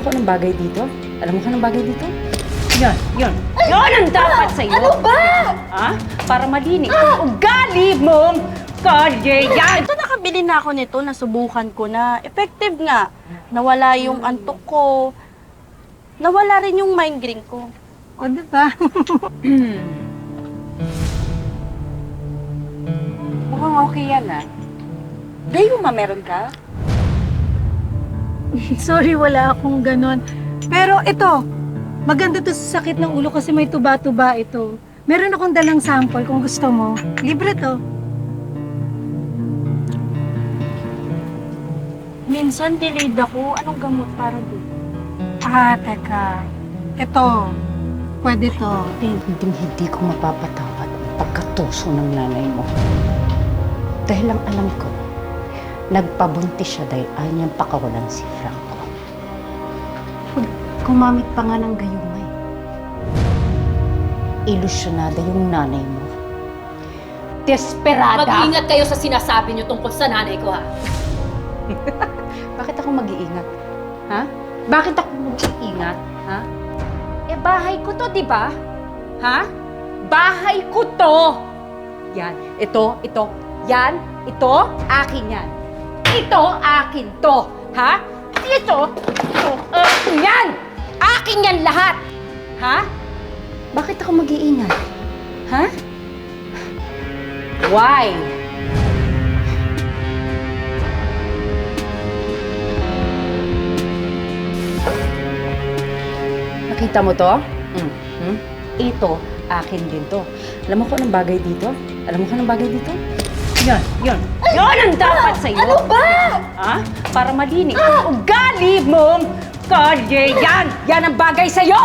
Ako ng bagay dito? Alam mo ka ng bagay dito? Yan, yan. Yan ang dapat sa'yo. Ano ba? Ha? Para malinis ang ugali mong kalye yan! Ito nakabili na ako nito, nasubukan ko na. Effective nga. Nawala yung antok ko. Nawala rin yung migraine ko. O, diba? Mukhang okay yan, ah. Gayuma, meron ka? Sorry, wala akong ganon. Pero ito, maganda to sa sakit ng ulo kasi may tuba-tuba ito. Meron akong dalang sample kung gusto mo. Libre to. Minsan delayed ako. Anong gamot para doon? Teka. Ito. Pwede to. Hindi ko mapapatawad ang pagkatuso ng nanay mo. Dahil lang alam ko, nagpabuntis siya dahil ayaw niyang pakawalan si Franco. Gumamit pa nga ng gayumay. Ilusyonada yung nanay mo. Desperada! Mag-iingat kayo sa sinasabi niyo tungkol sa nanay ko, ha? Bakit ako mag-iingat? Ha? Bakit ako mag-iingat? Ha? Eh, bahay ko to, di ba? Ha? Bahay ko to! Yan. Ito. Yan. Ito. Akin yan. Ito. Akin to. Ha? Ito. Akin yan! Akin yan lahat! Ha? Bakit ako mag-iingat? Ha? Why? Nakita mo to? Ito, akin din to. Alam mo ko ng bagay dito? Alam mo ko ng bagay dito? Yan, yan. Yan ang dapat sa'yo. Ano ba? Ha? Para malinis ang ugali mong kalye yan! Yan ang bagay sa'yo!